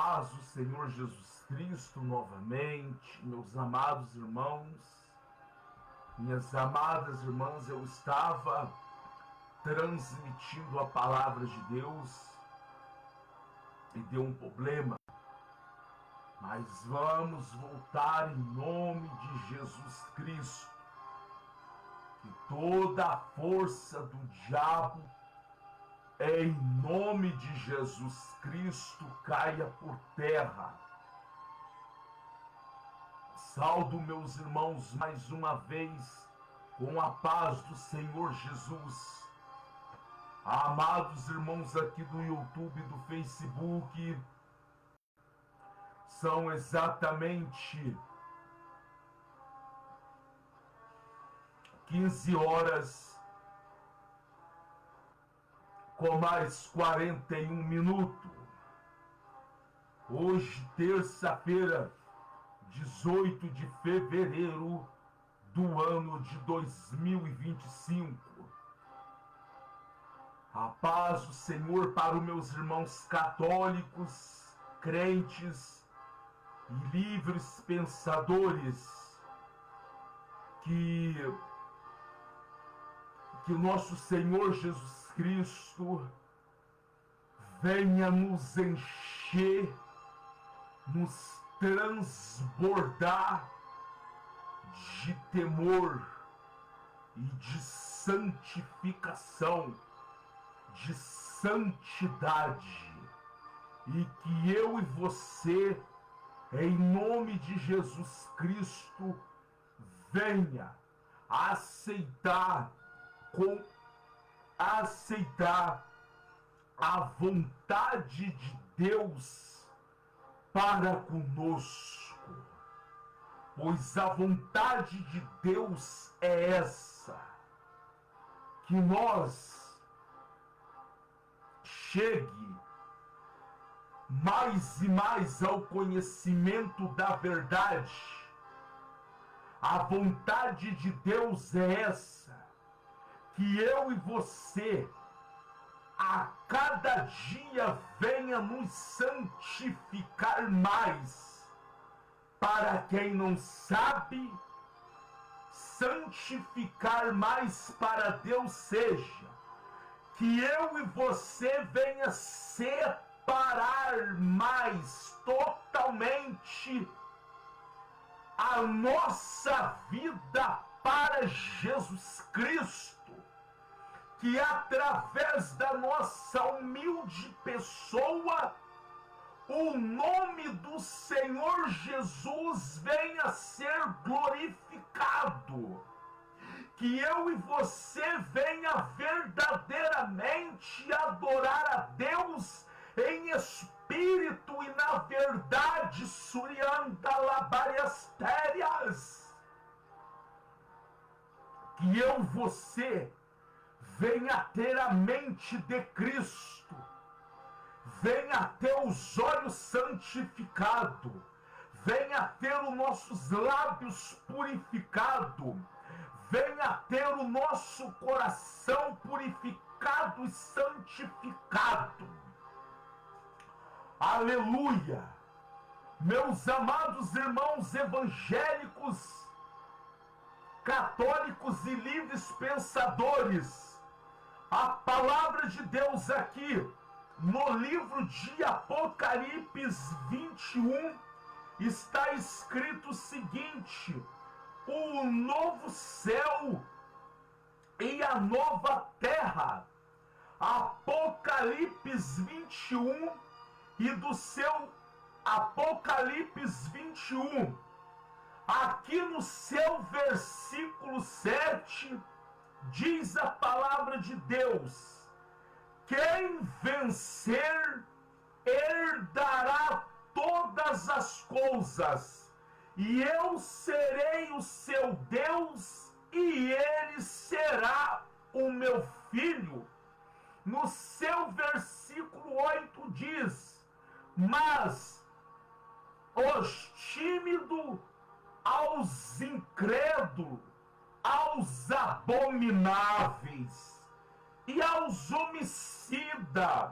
paz do Senhor Jesus Cristo novamente, meus amados irmãos, minhas amadas irmãs. Eu estava transmitindo a palavra de Deus e deu um problema, mas vamos voltar em nome de Jesus Cristo, que toda a força do diabo, em nome de Jesus Cristo, caia por terra. Saudo meus irmãos mais uma vez com a paz do Senhor Jesus. Amados irmãos aqui do YouTube, do Facebook, são exatamente 15 horas com mais 41 minutos. Hoje, terça-feira, 18 de fevereiro do ano de 2025. A paz do Senhor para os meus irmãos católicos, crentes e livres pensadores. Que o nosso Senhor Jesus Cristo venha nos encher, nos transbordar de temor e de santificação, de santidade, e que eu e você, em nome de Jesus Cristo, venha aceitar a vontade de Deus para conosco, pois a vontade de Deus é essa, que nós chegue mais e mais ao conhecimento da verdade. A vontade de Deus é essa, que eu e você a cada dia venha nos santificar mais. Para quem não sabe, santificar mais para Deus seja que eu e você venha separar mais totalmente a nossa vida para Jesus Cristo, que através da nossa humilde pessoa, o nome do Senhor Jesus venha a ser glorificado, que eu e você venha verdadeiramente adorar a Deus em espírito e na verdade, Surianda Labariastérias, que eu e você venha ter a mente de Cristo, venha ter os olhos santificados, venha ter os nossos lábios purificados, venha ter o nosso coração purificado e santificado. Aleluia! Meus amados irmãos evangélicos, católicos e livres pensadores, a palavra de Deus aqui no livro de Apocalipse 21 está escrito o seguinte: o novo céu e a nova terra. Apocalipse 21 e do seu Apocalipse 21. Aqui no seu versículo 7, diz a palavra de Deus: quem vencer herdará todas as coisas, e eu serei o seu Deus, e ele será o meu filho. No seu versículo 8 diz: mas os tímidos, aos incrédulos, aos abomináveis e aos homicidas,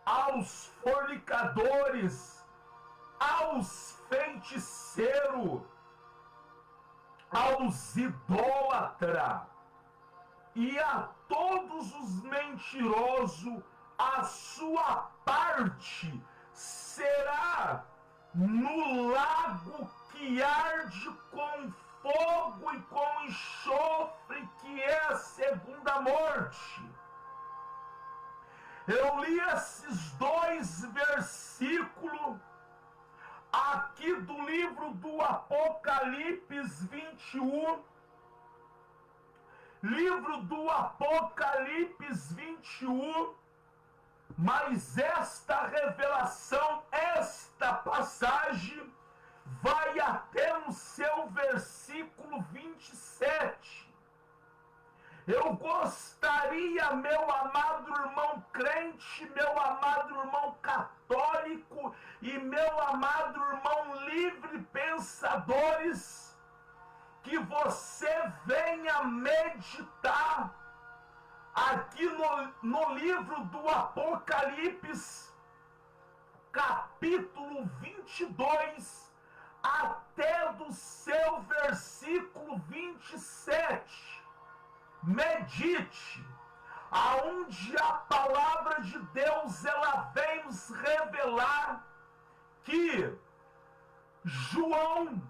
aos fornicadores, aos feiticeiros, aos idólatras e a todos os mentirosos, a sua parte será no lago que arde com fogo e com enxofre, que é a segunda morte. Eu li esses dois versículos aqui do livro do Apocalipse 21. Livro do Apocalipse 21. Mas esta revelação, esta passagem, vai até no seu versículo 27. Eu gostaria, meu amado irmão crente, meu amado irmão católico e meu amado irmão livre pensadores, que você venha meditar aqui no livro do Apocalipse, capítulo 22, até do seu versículo 27. Medite, aonde a palavra de Deus ela vem nos revelar que João,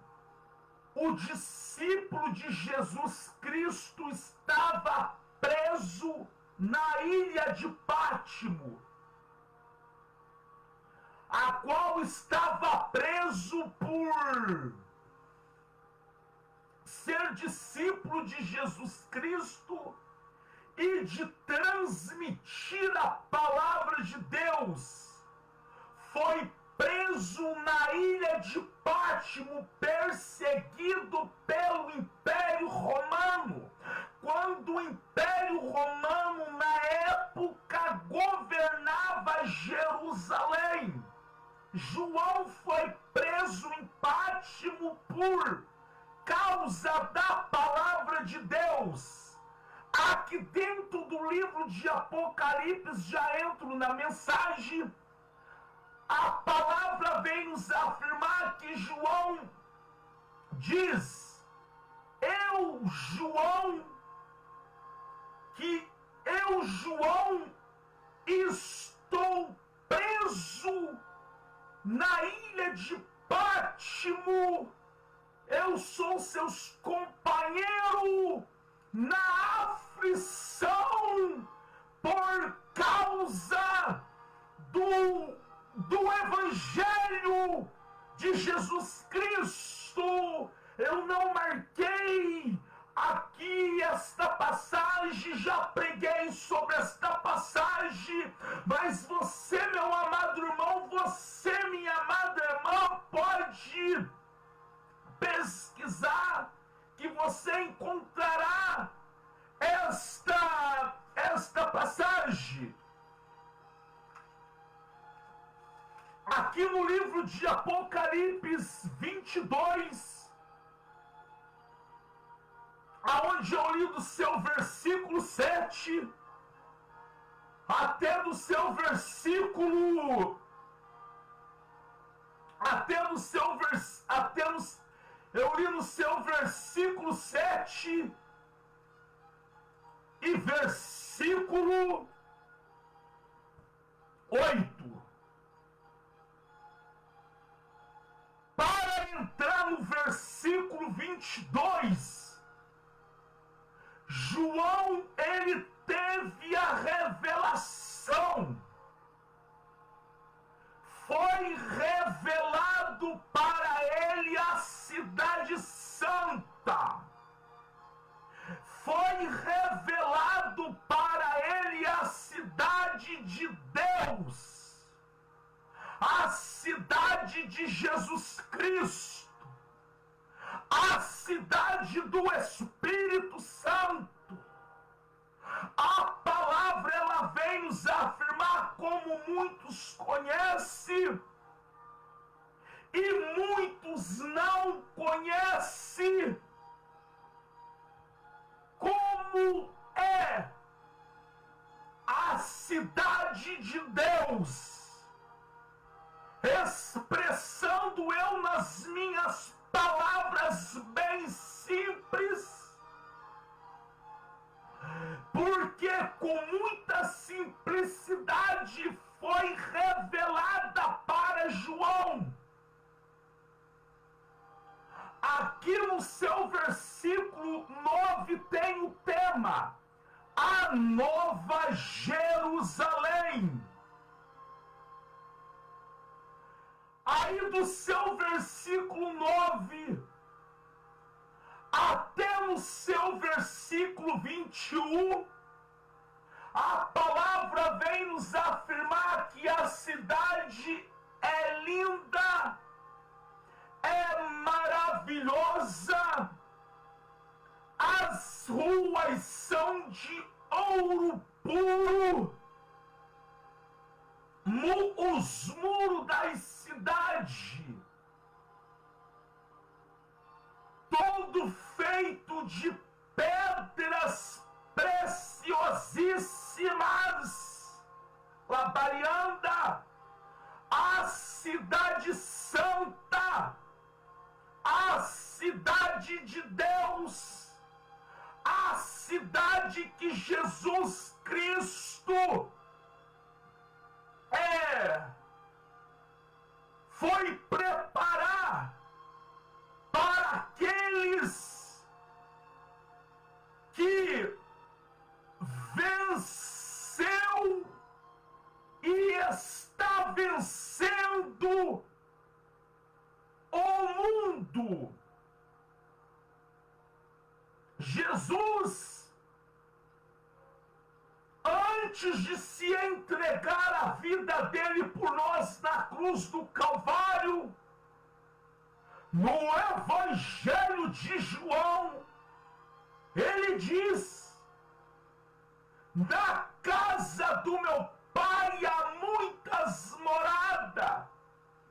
o discípulo de Jesus Cristo, estava preso na ilha de Pátimo, a qual estava preso por ser discípulo de Jesus Cristo e de transmitir a palavra de Deus. Foi preso na ilha de Pátimo, perseguido pelo Império Romano, quando o Império Romano na época governava Jerusalém. João foi preso em Pátimo por causa da palavra de Deus. Aqui dentro do livro de Apocalipse, já entro na mensagem, a palavra vem nos afirmar que João diz: eu, João, estou preso na ilha de Pátimo. Eu sou seus companheiros na aflição por causa do Evangelho de Jesus Cristo. Eu não marquei aqui esta passagem, já preguei sobre esta passagem, mas você, meu amado irmão, você, minha amada irmã, pode pesquisar, que você encontrará esta passagem. Aqui no livro de Apocalipse 22, aonde eu li do seu versículo 7 até do seu versículo eu li no seu versículo 7 e versículo 8. Para entrar no versículo 22, João, ele teve a revelação. Foi revelado para ele a cidade santa. Foi revelado para ele a cidade de Deus, a cidade de Jesus Cristo, a cidade do Espírito Santo. A palavra ela vem nos afirmar, como muitos conhecem e muitos não conhecem, como é a cidade de Deus, expressando eu nas minhas palavras bem simples, porque com muita simplicidade foi revelada para João. Aqui no seu versículo 9 tem o tema: a Nova Jerusalém. Aí do seu versículo 9 até o seu versículo 21, a palavra vem nos afirmar que a cidade é linda, é maravilhosa, as ruas são de ouro puro, os muros da cidade, todo feito de pedras preciosíssimas, labarianda, a cidade santa, a cidade de Deus, a cidade que Jesus Cristo foi preparar para aqueles que venceu e está vencendo o mundo. Jesus, antes de se entregar a vida dele por nós na cruz do Calvário, no Evangelho de João, ele diz: na casa do meu pai há muitas moradas,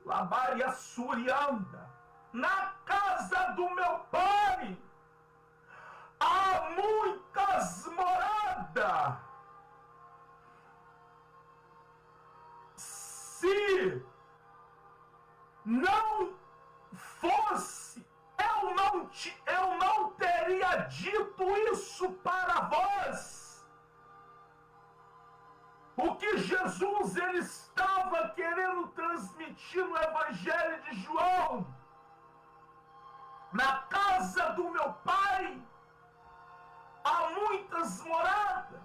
Labaria Surianda, na casa do meu pai há muitas moradas. Se não fosse, eu não teria dito isso para vós. O que Jesus ele estava querendo transmitir no Evangelho de João: na casa do meu pai há muitas moradas.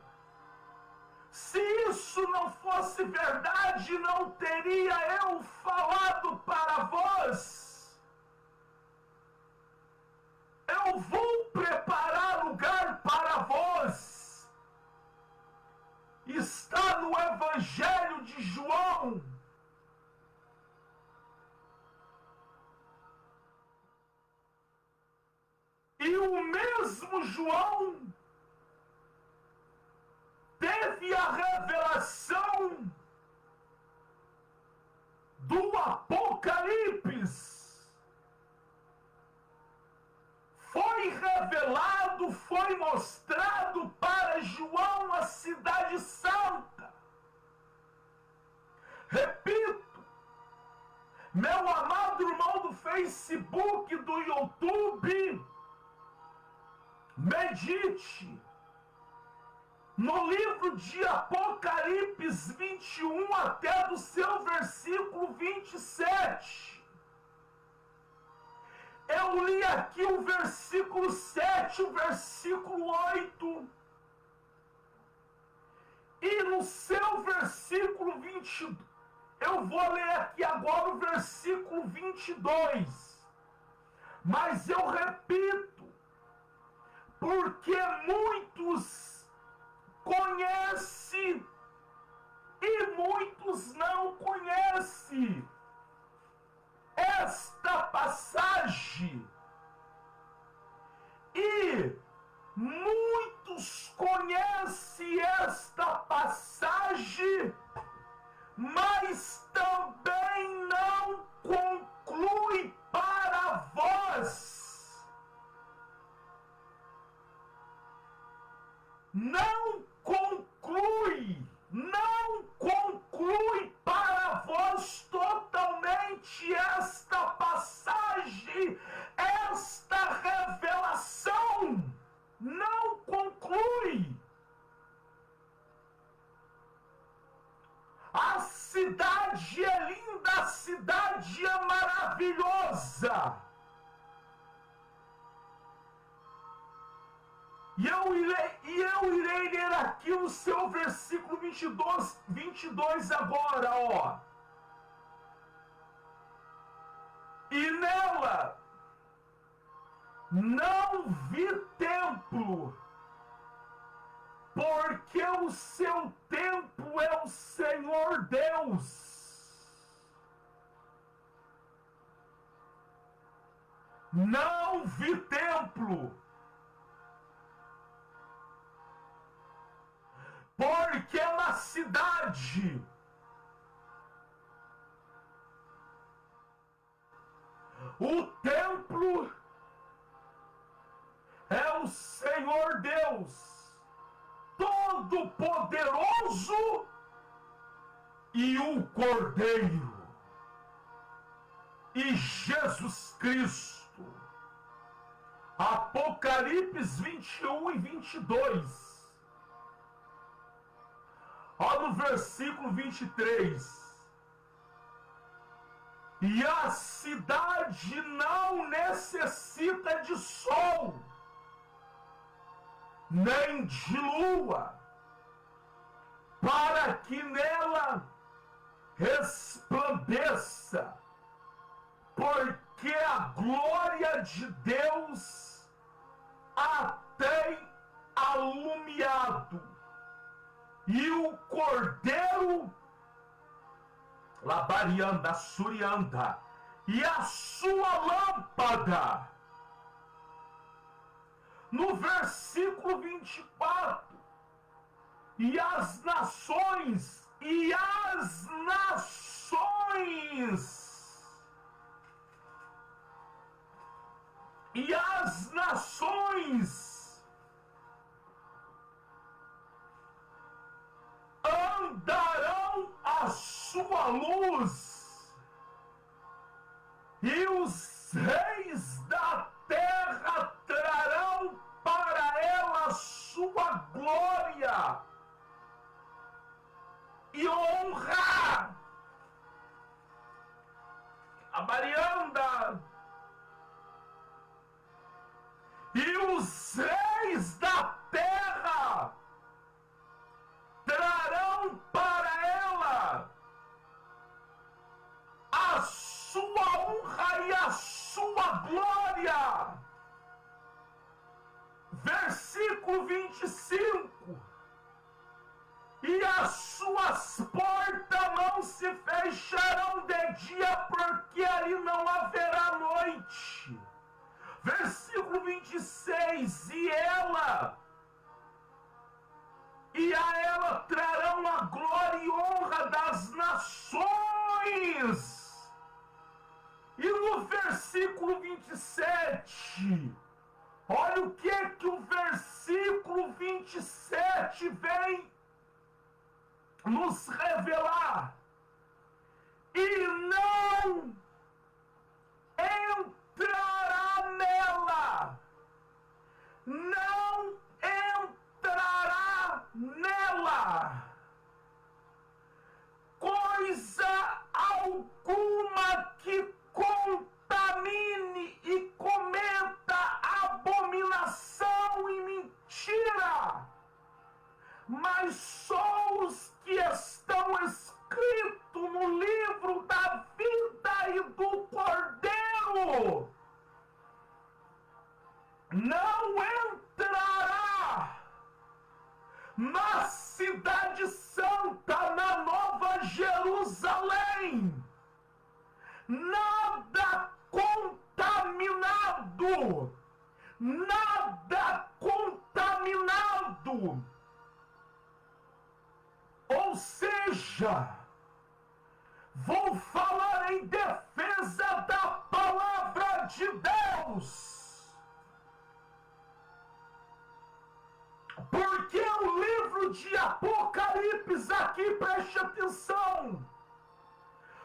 Se isso não fosse verdade, não teria eu falado para vós. Eu vou preparar lugar para vós. Está no Evangelho de João. E o mesmo João teve a revelação do Apocalipse. Foi revelado, foi mostrado para João a cidade santa. Repito, meu amado irmão do Facebook, do YouTube, medite no livro de Apocalipse 21 até do seu versículo 27. Eu li aqui o versículo 7, o versículo 8. E no seu versículo 22, eu vou ler aqui agora o versículo 22. Mas eu repito, porque muitos conhecem e muitos não conhecem esta passagem. E muitos conhecem esta passagem, mas também não conclui para vós. Não conclui, não que esta passagem, esta revelação não conclui. A cidade é linda, a cidade é maravilhosa. E eu irei ler aqui o seu versículo 22 agora, ó. E nela não vi templo, porque o seu templo é o Senhor Deus. Não vi templo, porque na cidade o templo é o Senhor Deus Todo-Poderoso e o Cordeiro e Jesus Cristo. Apocalipse 21 e 22. Olha no versículo 23. E a cidade não necessita de sol, nem de lua, para que nela resplandeça, porque a glória de Deus a tem alumiado, e o Cordeiro, Labarianda, Surianda, e a sua lâmpada. No versículo 24, e as nações, andarão à sua luz, e os reis da terra trarão para ela sua glória e honra. A Marianda. E os reis da terra trarão para ela a sua honra e a sua glória. Versículo 25. E as suas portas não se fecharão de dia, porque ali não haverá noite. Versículo 26. E a ela trarão a glória e honra das nações. E no versículo 27, olha o que o versículo 27 vem nos revelar. E não entrará nela, não entrará nela coisa alguma que contamine e cometa abominação e mentira, mas só os que estão escritos no livro da vida e do Cordeiro não entrará na cidade santa, na Nova Jerusalém, nada contaminado, nada contaminado. Ou seja, vou falar em defesa da palavra de Deus, porque o livro de Apocalipse, aqui preste atenção,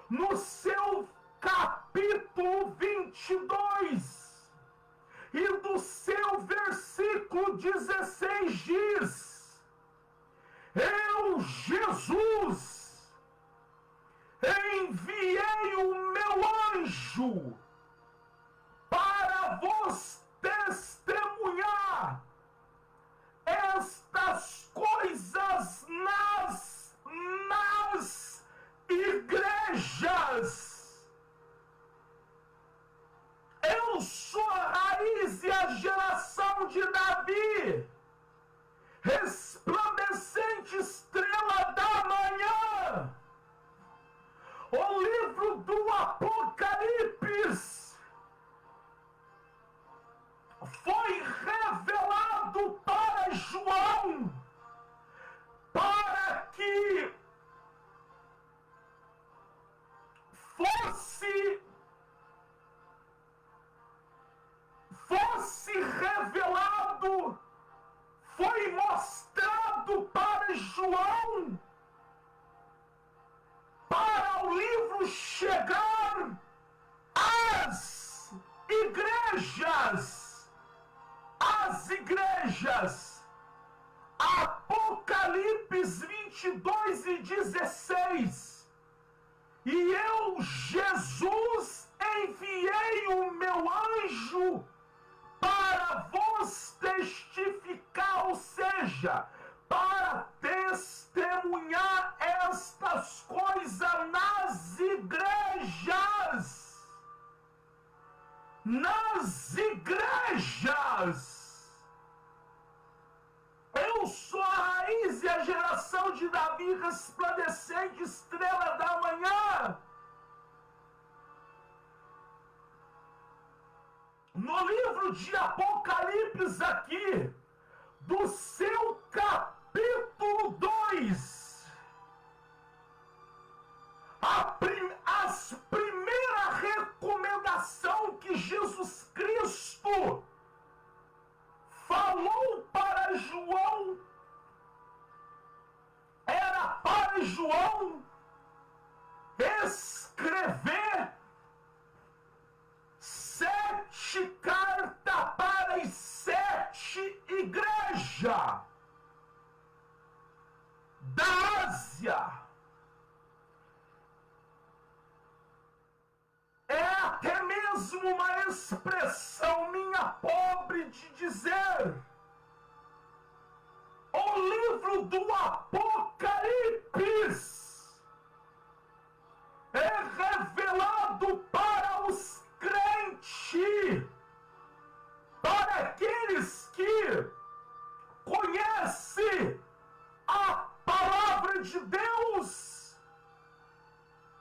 no seu capítulo 22 e do seu versículo 16 diz: eu, Jesus, enviei o meu anjo para vos testemunhar estas coisas nas igrejas. Eu sou a raiz e a geração de Davi, resplandecente estrela da manhã. O livro do Apocalipse foi revelado para João, para que fosse revelado, foi mostrado para João, para o livro chegar às igrejas. Apocalipse 22 e 16. E eu, Jesus, enviei o meu anjo para vos testificar, ou seja, para testemunhar estas coisas nas igrejas. Nas igrejas. Eu sou a raiz e a geração de Davi, resplandecente estrela da manhã. No livro de Apocalipse aqui, do seu capítulo 2, as primeira recomendação que Jesus Cristo falou para João era para João escrever 7 cartas para as 7 igrejas da Ásia. É até mesmo uma expressão minha pobre de dizer: o livro do Apocalipse é revelado para os crentes, para aqueles que conhecem a palavra de Deus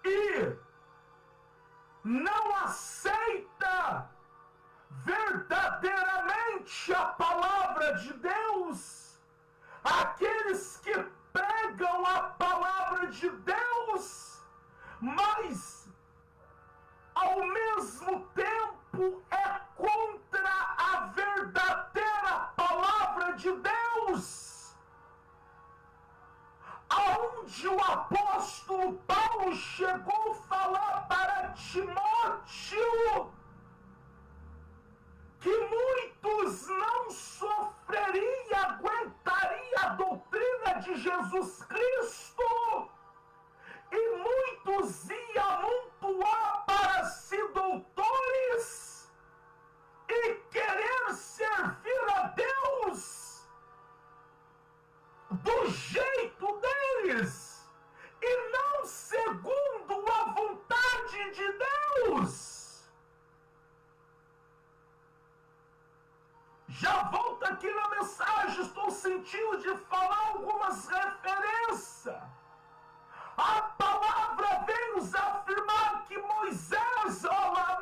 e não aceita verdadeiramente a palavra de Deus, aqueles que pregam a palavra de Deus, mas ao mesmo tempo é contra a verdadeira palavra de Deus, aonde o apóstolo Paulo chegou a falar para Timóteo que muitos não sofreriam, aguentariam a doutrina de Jesus Cristo, e muitos iam amontoar para si doutores e querer servir a Deus do jeito deles e não segundo a vontade de Deus. Já volto aqui na mensagem, estou sentindo de falar algumas referências. A palavra vem nos afirmar que Moisés, lá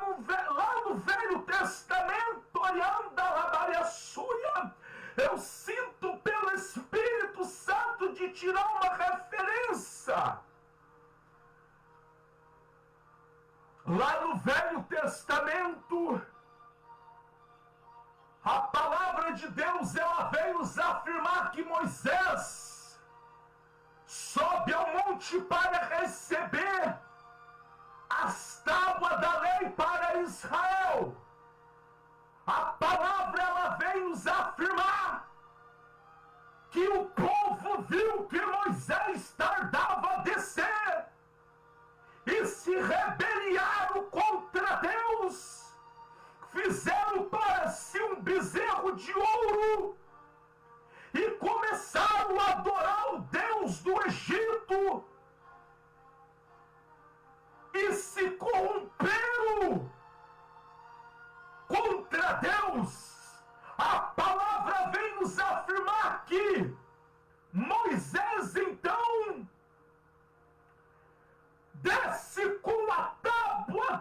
no Velho Testamento, olhando a Labariaçúria, eu sinto pelo Espírito Santo de tirar uma referência. Lá no Velho Testamento, a palavra de Deus, ela vem nos afirmar que Moisés sobe ao monte para receber as tábuas da lei para Israel. que o povo viu que Moisés tardava a descer e se rebelaram contra Deus, fizeram para si um bezerro de ouro e começaram a adorar o Deus do Egito e se corromperam contra Deus. A palavra vem nos afirmar que Moisés então desce com a tábua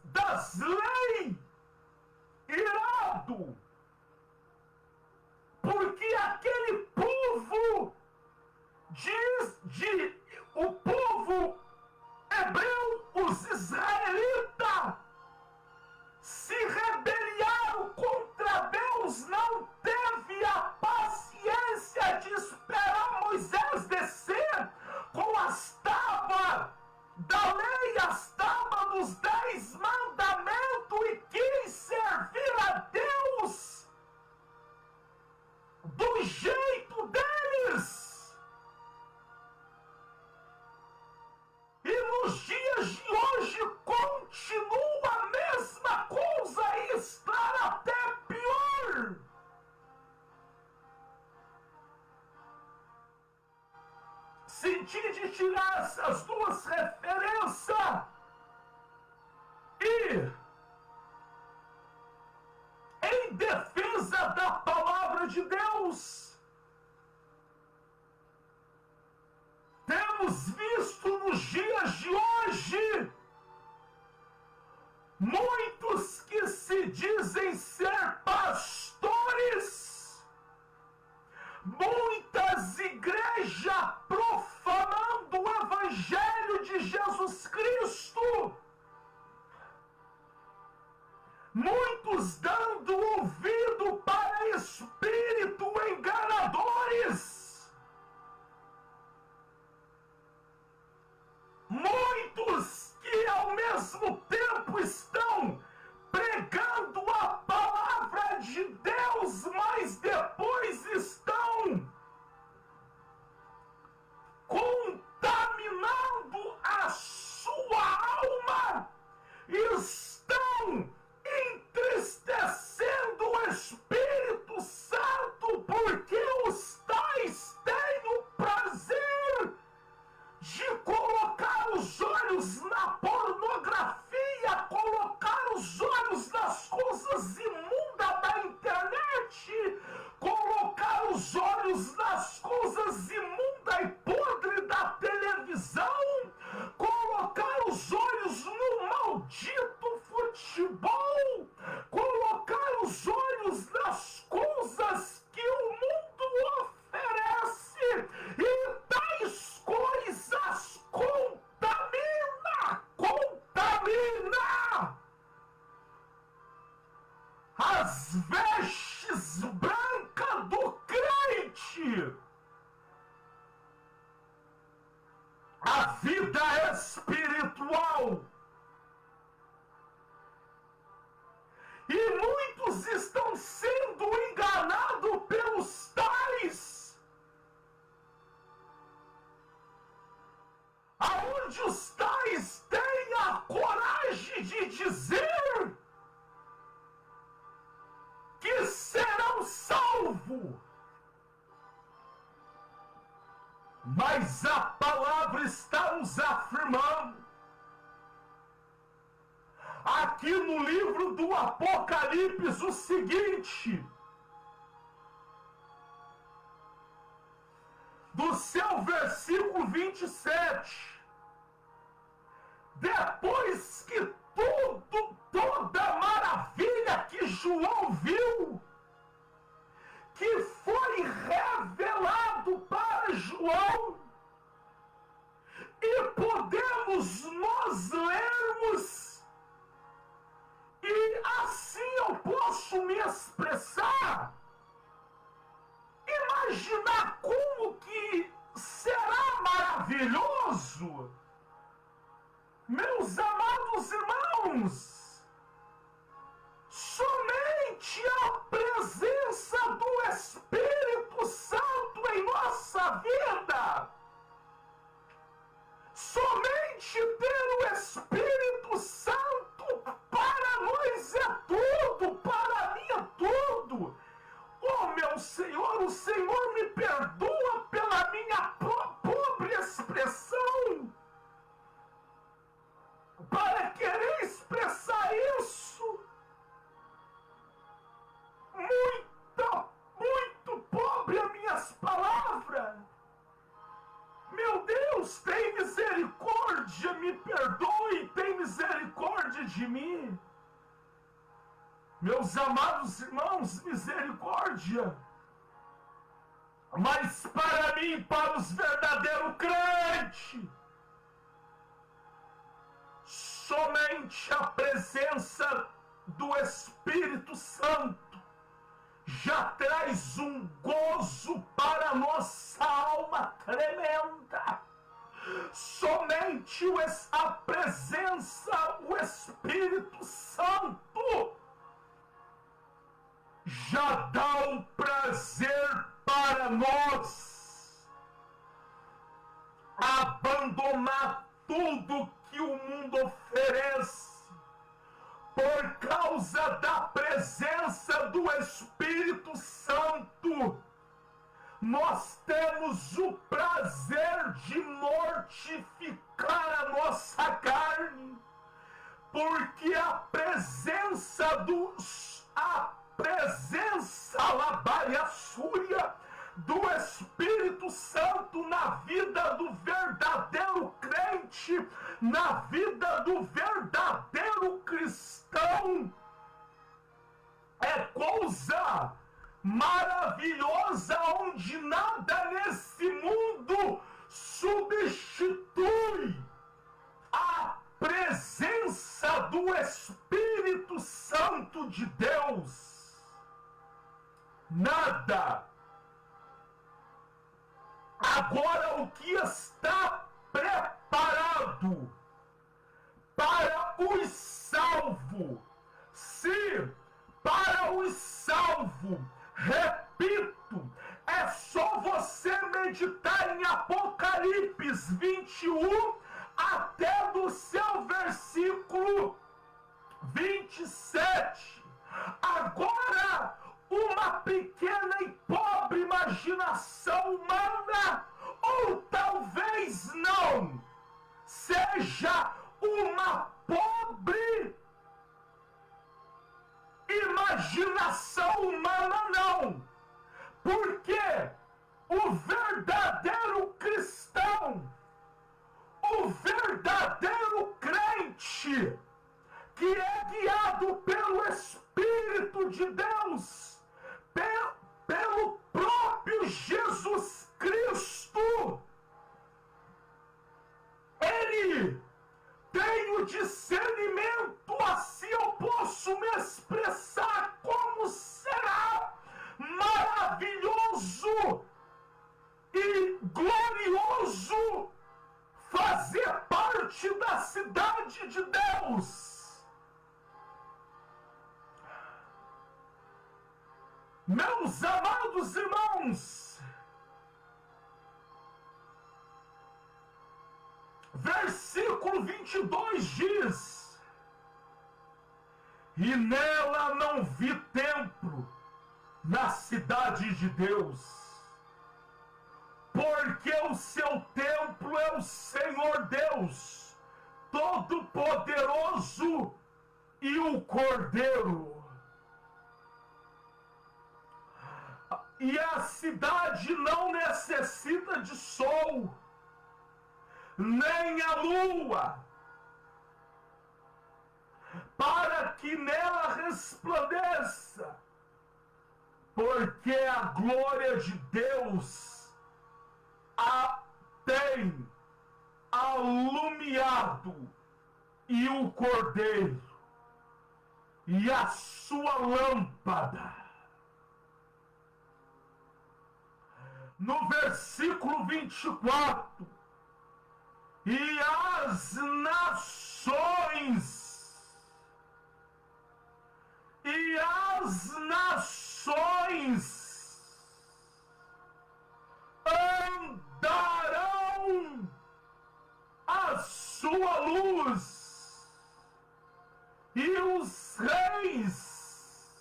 das leis, irado, porque aquele povo o povo hebreu, os israelitas, se rebelaram contra Deus, não teve a paciência de esperar Moisés descer com as tábuas da lei, as tábuas dos 10 mandamentos, e quis servir a Deus do jeito deles. E nos dias de hoje continua a mesma coisa e está até pior. Senti de tirar essas duas referências e, em defesa da palavra de Deus, temos visto nos dias de hoje muitos que se dizem ser pastores, muitas igrejas profanando o Evangelho de Jesus Cristo, muitos dando ouvido para espíritos enganadores, muitos que ao mesmo tempo estão pregando a palavra de Deus, mas depois estão contaminando a sua alma, estão entristecendo o Espírito Santo, porque os tais têm o prazer de colocar os olhos na pornografia, colocar os olhos nas coisas imundas da internet, colocar os olhos nas coisas imundas e podres da televisão, colocar os olhos no maldito futebol, colocar os olhos nas coisas que o mundo oferece, e tais coisas contamina as vestes brancas do crente, a vida espiritual. E muitos estão sendo enganados pelos tais, aonde os tais têm a coragem de dizer que serão salvos, mas a palavra está nos afirmando aqui no livro do Apocalipse o seguinte: do seu versículo 27, depois que toda a maravilha que João viu, que foi revelado para João, e podemos nós lermos, e assim eu posso me expressar, imaginar como que será maravilhoso, meus amados irmãos, somente a presença do Espírito Santo em Meus amados irmãos, misericórdia. Mas para mim, para os verdadeiros crentes, somente a presença do Espírito Santo já traz um gozo para a nossa alma tremenda. Somente a presença, o Espírito Santo já dá um prazer para nós abandonar tudo que o mundo oferece por causa da presença do Espírito Santo. Nós temos o prazer de mortificar a nossa carne, porque a presença Labariaçúria do Espírito Santo na vida do verdadeiro crente, na vida do verdadeiro cristão, é coisa maravilhosa, onde nada nesse mundo substitui a presença do Espírito Santo de Deus. Nada. Agora, o que está preparado para os salvos, se para os salvos, repito, é só você meditar em Apocalipse 21 até do seu versículo 27. Agora, uma pequena e pobre imaginação humana, ou talvez não, seja uma pobre imaginação humana, não, porque o verdadeiro cristão, o verdadeiro crente, que é guiado pelo Espírito de Deus, pelo próprio Jesus Cristo, ele tem o discernimento, assim eu posso me expressar, como será maravilhoso e glorioso fazer parte da cidade de Deus. Meus amados irmãos, versículo 22 diz: e nela não vi templo na cidade de Deus, porque o seu templo é o Senhor Deus Todo-Poderoso e o Cordeiro. E a cidade não necessita de sol, nem a lua, para que nela resplandeça, porque a glória de Deus a tem alumiado, e o Cordeiro, e a sua lâmpada. No versículo 24, e as nações andarão à sua luz, e os reis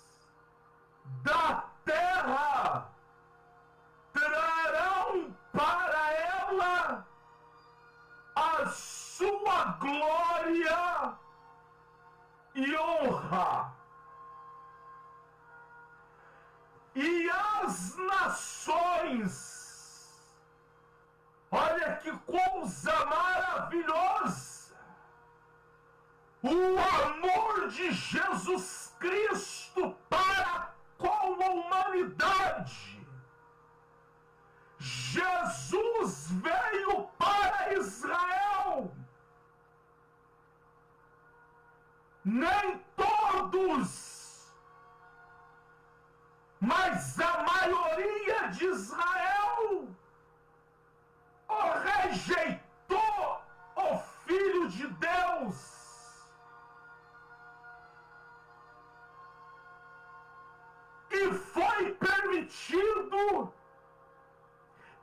da terra trarão para ela a sua glória e honra. E as nações, olha que coisa maravilhosa, o amor de Jesus Cristo todos, mas a maioria de Israel o rejeitou, o Filho de Deus. E foi permitido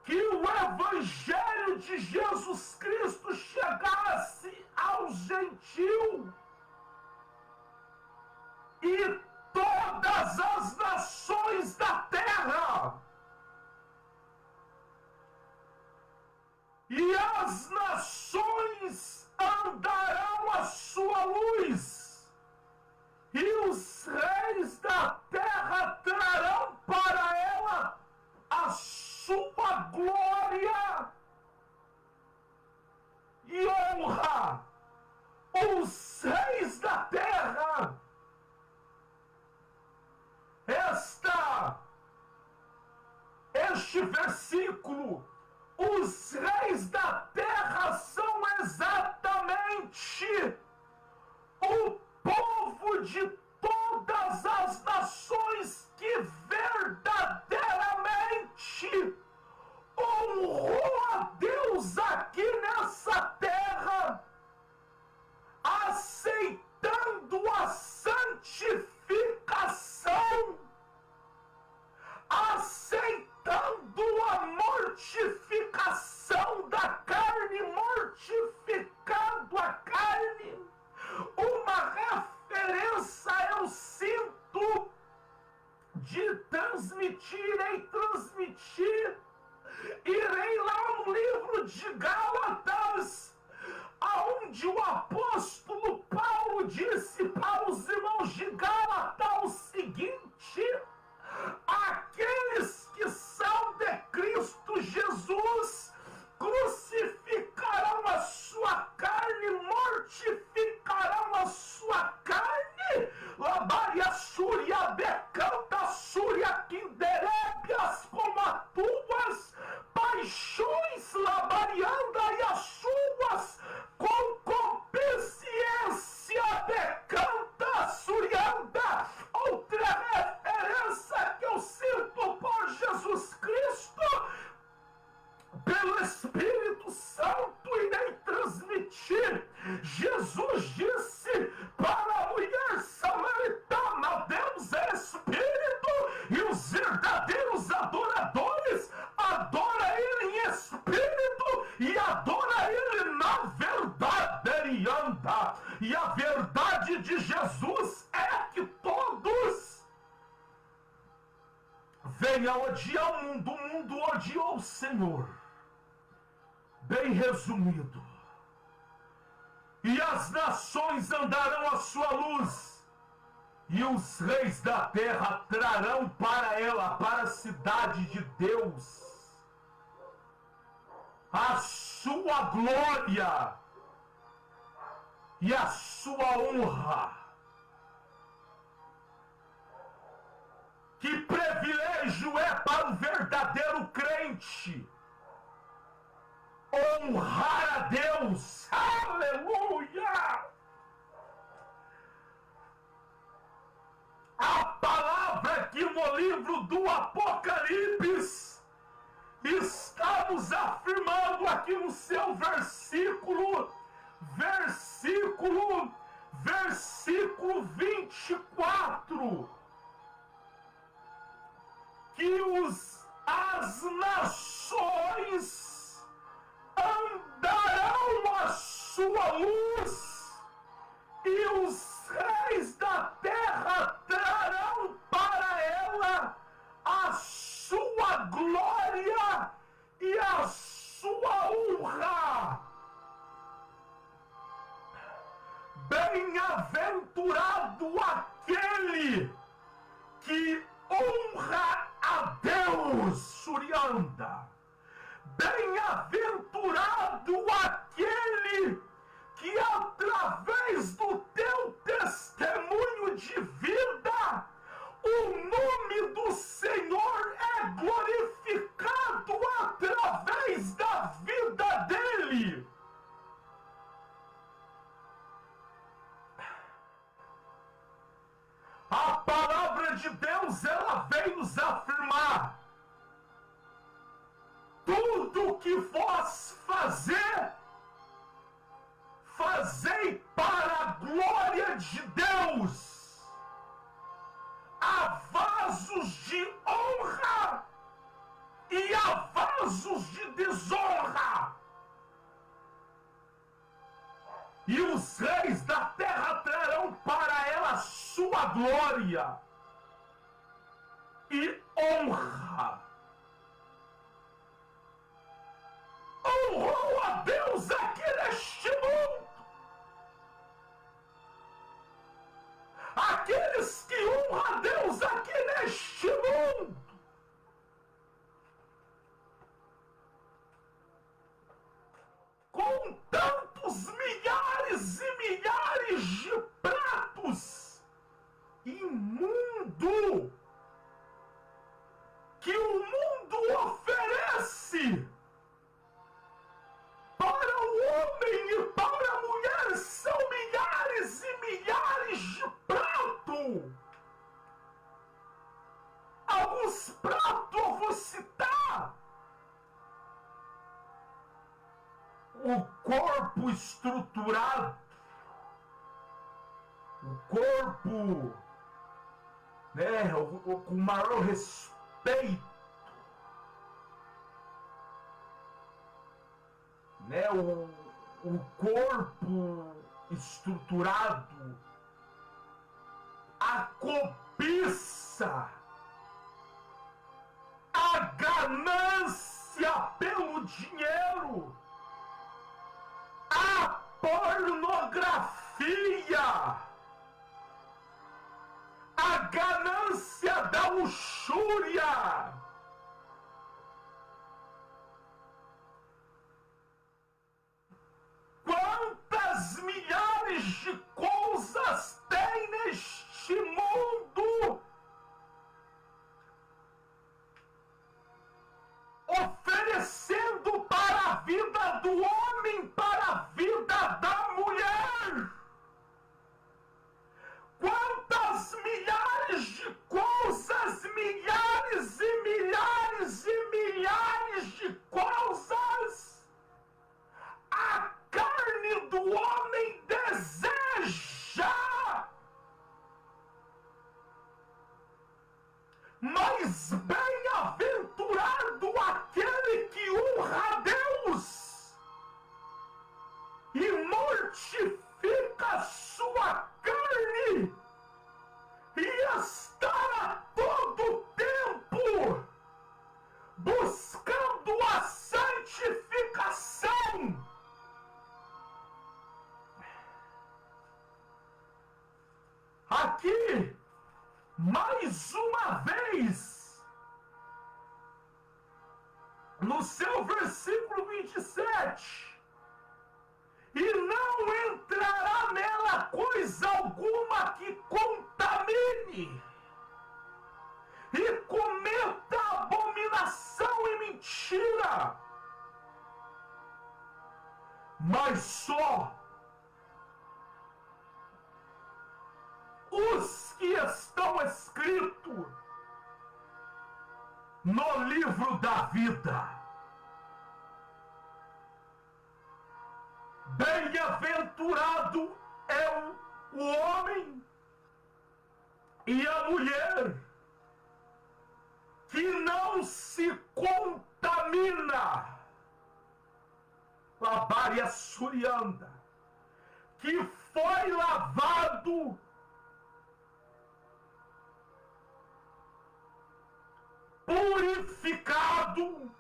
que o Evangelho de Jesus Cristo chegasse aos gentios. E todas as nações da terra, e as nações andarão à sua luz, e os reis da terra trarão para ela a sua glória e honra. Os reis da terra, este versículo, os reis da terra são exatamente o povo de todas as nações que verdadeiramente honrou a Deus aqui nessa terra, aceitando a santificação, aceitando a mortificação da carne, mortificando a carne. Uma referência eu sinto de transmitir, irei lá no livro de Gálatas, aonde o apóstolo Paulo disse para os irmãos de Gálatas o seguinte: aqueles que são de Cristo Jesus crucificarão a sua carne, mortificarão a sua carne. Labaria súria decanta súria quinderébias como as tuas paixões, labarianda e as suas concupiscência decanta surianda. Outra referência que eu sinto por Jesus Cristo, pelo Espírito Santo, irei transmitir. Jesus disse para a mulher samaritana: Deus é Espírito e os verdadeiros adoradores adoram Ele em Espírito e adoram Ele na verdade. Ele anda. E a verdade de Jesus é que todos venham odiar o mundo odiou o Senhor. Bem resumido. E as nações andarão à sua luz, e os reis da terra trarão para ela, para a cidade de Deus, a sua glória e a sua honra. Que privilégio é para o verdadeiro crente honrar a Deus. Aleluia! A palavra aqui no livro do Apocalipse, estamos afirmando aqui no seu versículo 24, que as nações andarão à sua luz, e os reis da terra trarão para ela a sua glória e a sua honra. Bem-aventurado aquele que honra a Deus, Surianda. Bem-aventurado aquele que através do teu testemunho de vida, o nome do Senhor é glorificado através da vida dele. glória de Deus, ela vem nos afirmar: tudo que vós fazei para a glória de Deus, a vasos de honra e a vasos de desonra. E os reis da terra trarão para ela sua glória e honra. Honrou a Deus aqui neste mundo. Aqueles que honram a Deus aqui neste mundo com tantos milhares e milhares de pratos imundos que o mundo oferece para o homem e para a mulher, são milhares e milhares de pratos. Alguns pratos eu vou citar: o corpo estruturado, o corpo, né, com maior respeito, né, o corpo estruturado, a cobiça, a ganância pelo dinheiro, a pornografia, a ganância da luxúria, quantas milhares de coisas tem neste mundo oferecendo para a vida do homem, para a vida da mulher. Quantas milhares de coisas, milhares e milhares e milhares de coisas a carne do homem deseja. Mas bem-aventurado aquele que honra a Deus e mortifica a sua carne e está a todo tempo buscando a santificação. Aqui, mais uma vez, no seu versículo 27, e não entrará nela coisa alguma que contamine e cometa abominação e mentira, mas só os que estão escritos no livro da vida. Bem-aventurado é o homem e a mulher que não se contamina, Labaria Surianda, que foi lavado purificado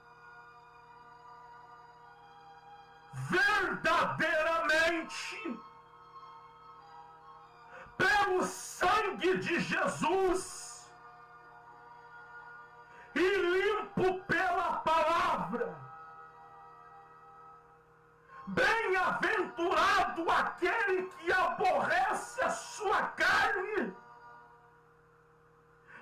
verdadeiramente pelo sangue de Jesus e limpo pela palavra. Bem-aventurado aquele que aborrece a sua carne.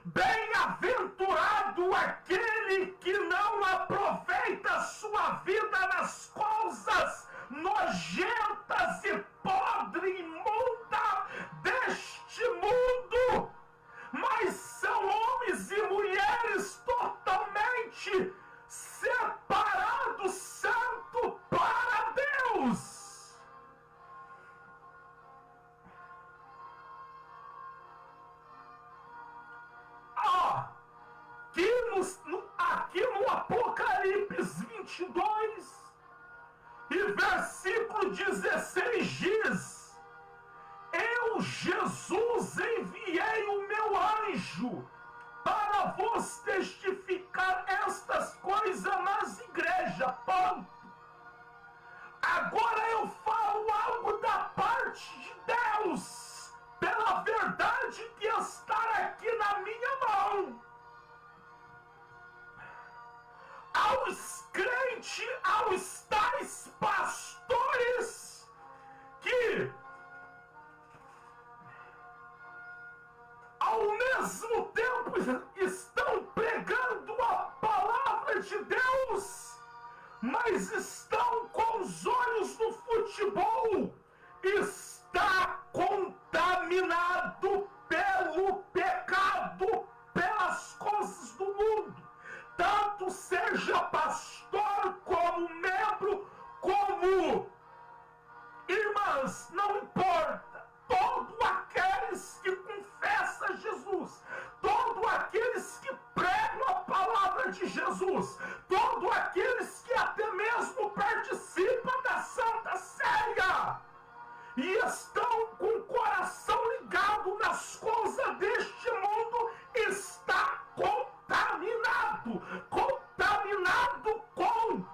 Bem-aventurado aquele que não aproveita a sua vida nas coisas nojentas e podres, imunda deste mundo, mas 22 e versículo 16 diz: eu, Jesus, enviei o meu anjo para vos testificar estas coisas nas igrejas. Ponto. Agora eu falo algo da parte de Deus, pela verdade que está aqui na minha mão. Aos crentes, aos tais pastores que ao mesmo tempo estão pregando a palavra de Deus, mas estão com os olhos no futebol, está contaminado pelo pecado, pelas coisas do mundo. Tanto seja pastor, como membro, como irmãs, não importa. Todos aqueles que confessam Jesus, todos aqueles que pregam a palavra de Jesus, todos aqueles que até mesmo participam da Santa Ceia e estão com o coração ligado nas coisas deste mundo, está contaminado com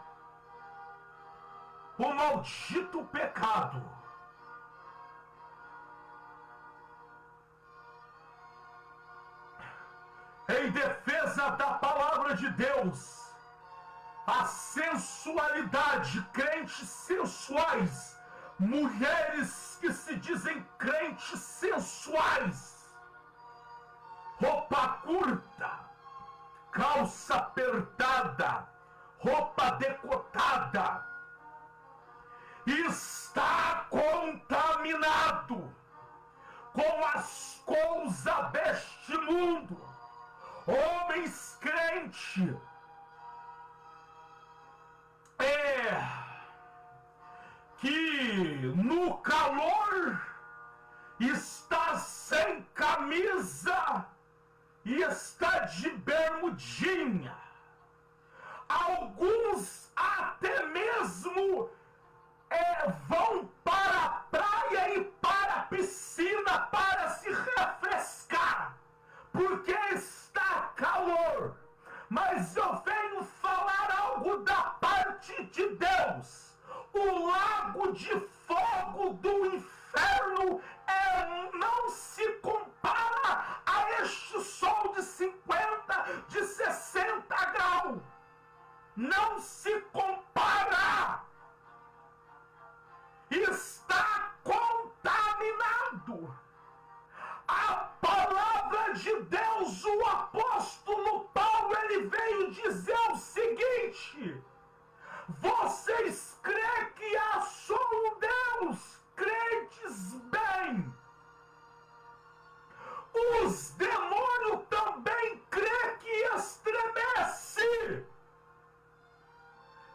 o maldito pecado. Em defesa da palavra de Deus, a sensualidade, crentes sensuais, mulheres que se dizem crentes sensuais, roupa curta, calça apertada, roupa decotada, está contaminado com as coisas deste mundo. Homens crentes que no calor está sem camisa e está de bermudinha. Alguns até mesmo vão para a praia e para a piscina para se refrescar, porque está calor. Mas eu venho falar algo da parte de Deus. O lago de fogo do inferno não se compara a este sol de 50, de 60 graus. Não se compara. Está contaminado. A palavra de Deus, o apóstolo Paulo, ele veio dizer o seguinte: vocês creem que há só um Deus, credes bem. Os demônios também creem que estremece.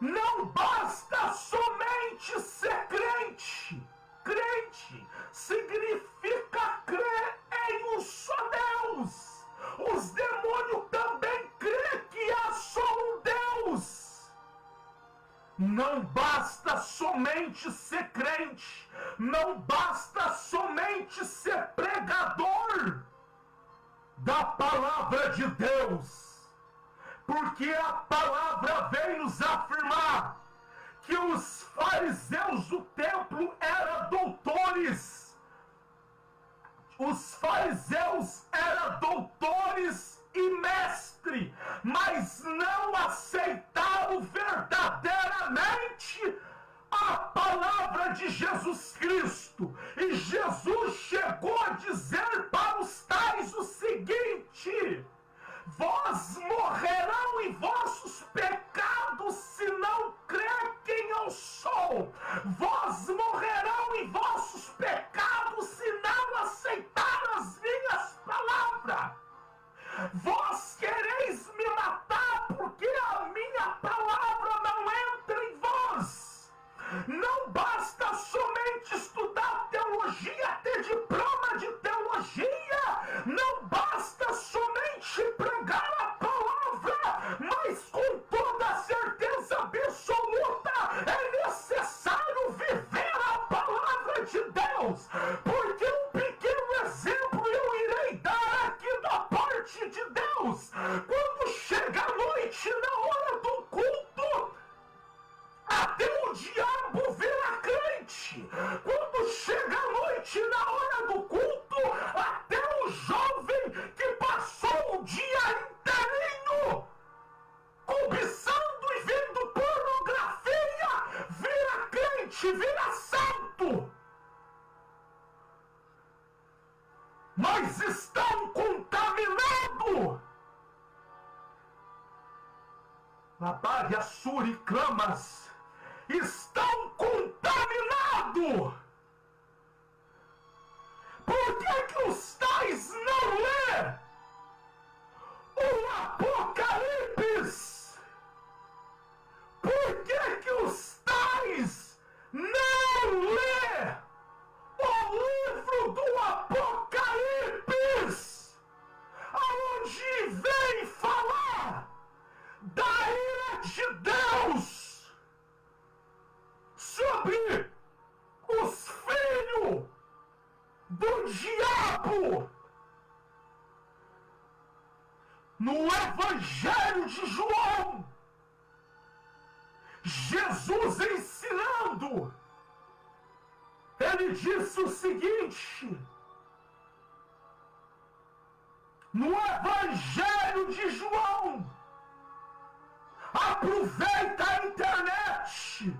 Não basta somente ser crente. Crente significa crer em um só Deus. Os demônios também creem que há só um Deus. Não basta somente ser crente. Não basta somente ser pregador da palavra de Deus. Porque a palavra vem nos afirmar que os fariseus do templo eram doutores. Os fariseus eram doutores e mestres, mas não aceitaram verdadeiramente a palavra de Jesus Cristo. E Jesus chegou a dizer para os tais o seguinte: vós morrerão em vossos pecados se não crer quem eu sou. Vós morrerão em vossos pecados se não aceitar as minhas palavras. Vós quereis me matar porque a minha palavra não entra em vós. Não basta somente estudar teologia, ter diploma de teologia. Não basta somente pregar a palavra. Deus, quando chega a noite na hora do culto, até o diabo vira crente. Quando chega a noite na hora do culto, até o jovem que passou o dia inteirinho cobiçando e vendo pornografia vira crente, vira santo. Mas estão contaminados. Labar, Assur e Clamas estão contaminados. Por que os tais não lê o Apocalipse? Por que os tais não lê o livro do Apocalipse, aonde vem falar da ira de Deus sobre os filhos do diabo? No Evangelho de João, Jesus ensinando, ele disse o seguinte, no Evangelho de João, aproveita a internet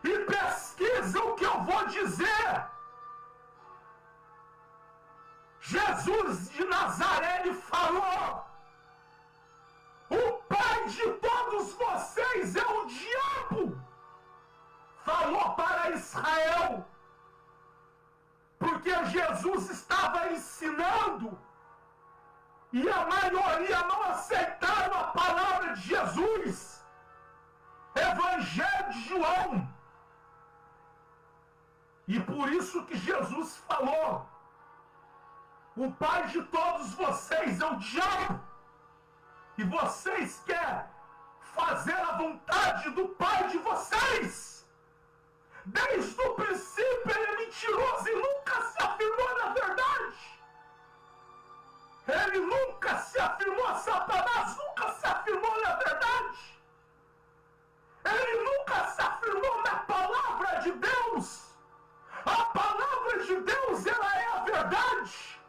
e pesquisa o que eu vou dizer. Jesus de Nazaré lhe falou, o pai de todos vocês é o diabo. Falou para Israel, porque Jesus estava ensinando e a maioria não aceitaram a palavra de Jesus. Evangelho de João. E por isso que Jesus falou, o pai de todos vocês é o diabo, e vocês querem fazer a vontade do pai de vocês. Desde o princípio ele é mentiroso e nunca se afirmou na verdade. Ele nunca se afirmou, Satanás nunca se afirmou na verdade. Ele nunca se afirmou na palavra de Deus. A palavra de Deus, ela é a verdade.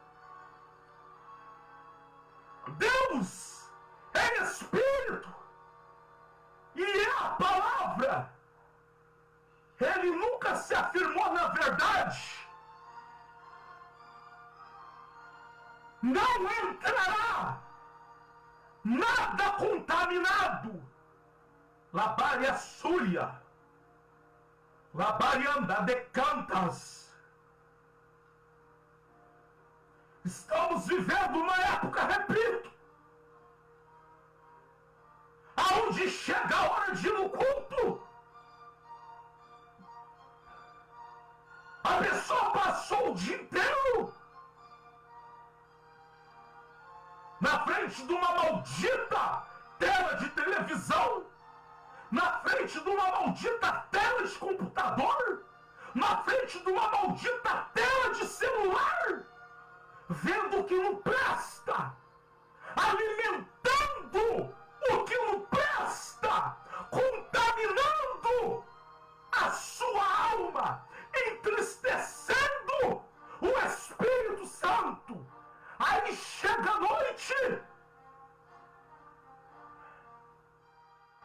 Deus é Espírito e é a palavra. Ele nunca se afirmou na verdade. Não entrará nada contaminado. Labaria Súria, Labarianda de Cantas. Estamos vivendo uma época, repito, aonde chega a hora de ir no culto, a pessoa passou o dia inteiro na frente de uma maldita tela de televisão, na frente de uma maldita tela de computador, na frente de uma maldita tela de celular, vendo o que não presta, alimentando o que não presta, contaminando a sua alma, entristecendo o Espírito Santo. Aí chega a noite,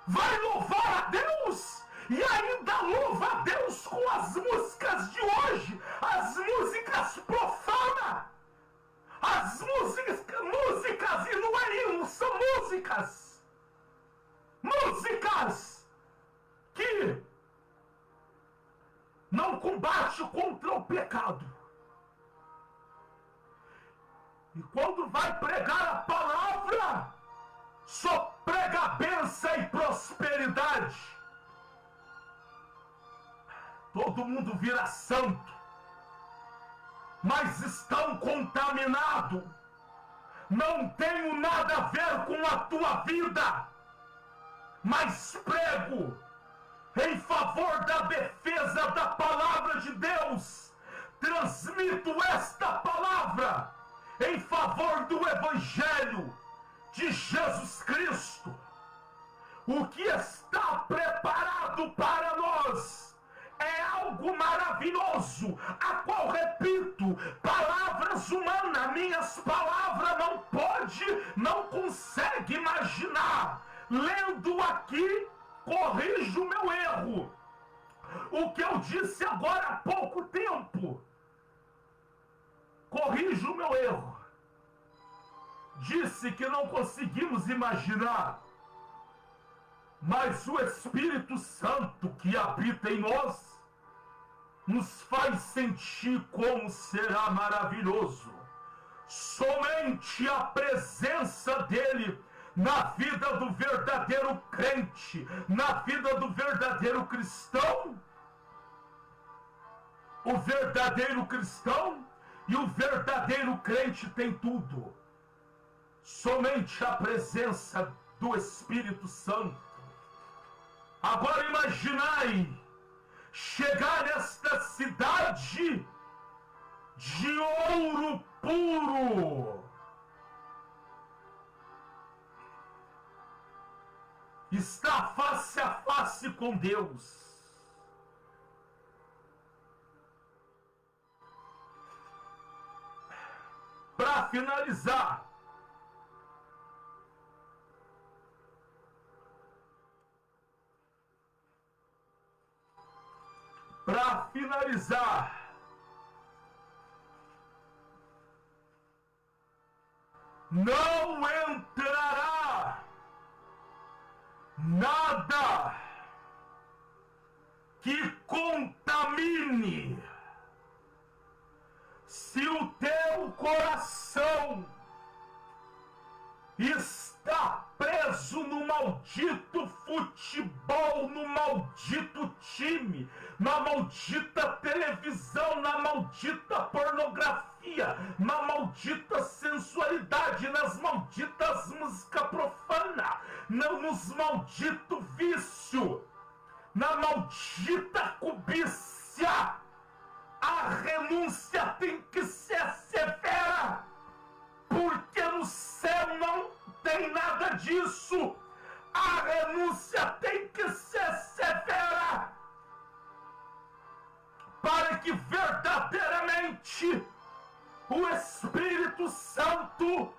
vai louvar a Deus e ainda louva a Deus com as músicas de hoje, as músicas profanas, as músicas e não é hino, são músicas que não combatem contra o pecado. E quando vai pregar a palavra, só prega bênção e prosperidade. Todo mundo vira santo, mas estão contaminados. Não tenho nada a ver com a tua vida, mas prego em favor da defesa da palavra de Deus. Transmito esta palavra em favor do Evangelho de Jesus Cristo, o que está preparado para nós é algo maravilhoso, a qual, repito, palavras humanas, minhas palavras não consegue imaginar. Lendo aqui, corrijo o meu erro. O que eu disse agora há pouco tempo, corrijo o meu erro. Disse que não conseguimos imaginar, mas o Espírito Santo que habita em nós nos faz sentir como será maravilhoso. Somente a presença dele na vida do verdadeiro crente, na vida do verdadeiro cristão. O verdadeiro cristão e o verdadeiro crente tem tudo. Somente a presença do Espírito Santo. Agora imaginai chegar nesta cidade de ouro puro. Está face a face com Deus. Para finalizar, não entrará nada que contamine. Se o teu coração está preso no maldito futebol, no maldito time, na maldita televisão, na maldita pornografia, na maldita sensualidade, nas malditas músicas profanas, nos malditos vícios, na maldita cobiça, a renúncia tem que ser severa, porque no céu não tem nada disso. A renúncia tem que ser severa, para que verdadeiramente o Espírito Santo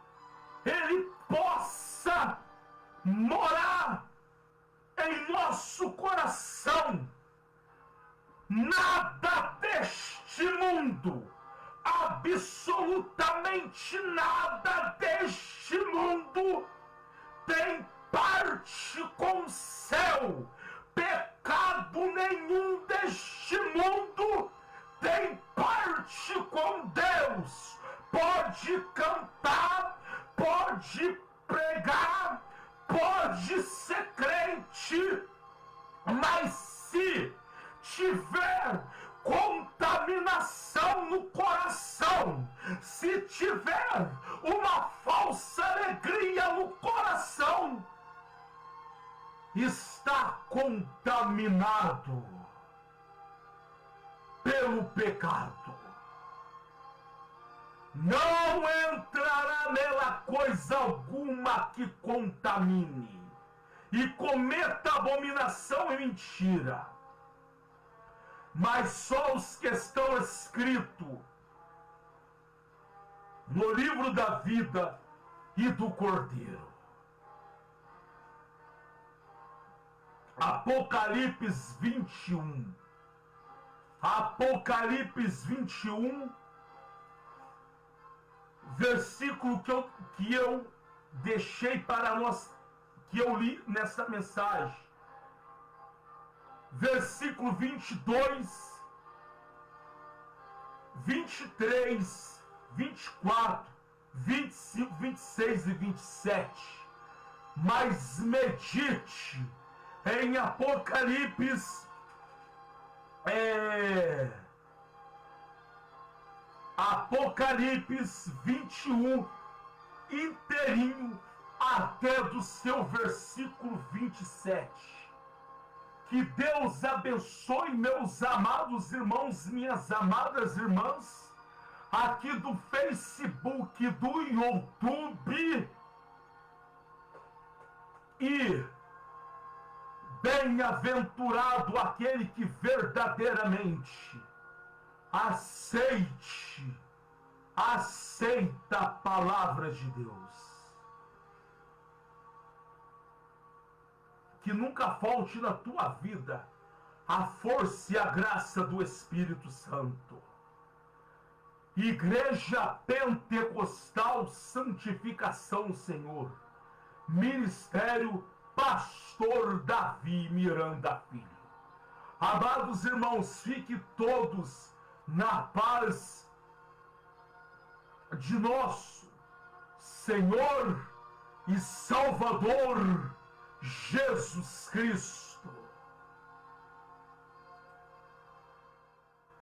ele possa morar em nosso coração. Nada deste mundo, absolutamente nada deste mundo tem parte com o céu. Pecado nenhum deste mundo tem parte com Deus. Pode cantar, pode pregar, pode ser crente, mas se tiver contaminação no coração, se tiver uma falsa alegria no coração, está contaminado pelo pecado. Não entrará nela coisa alguma que contamine e cometa abominação e mentira, mas só os que estão escritos no livro da vida e do Cordeiro. Apocalipse 21. Apocalipse 21, versículo que eu deixei para nós, que eu li nessa mensagem. Versículo 22, 23, 24, 25, 26 e 27. Mas medite em Apocalipse, Apocalipse 21 inteirinho até do seu versículo 27. Que Deus abençoe meus amados irmãos, minhas amadas irmãs, aqui do Facebook, do YouTube E bem-aventurado aquele que verdadeiramente aceita a palavra de Deus. Que nunca falte na tua vida a força e a graça do Espírito Santo. Igreja Pentecostal Santificação, Senhor. Ministério Pastor Davi Miranda Filho. Amados irmãos, fiquem todos na paz de nosso Senhor e Salvador Jesus Cristo.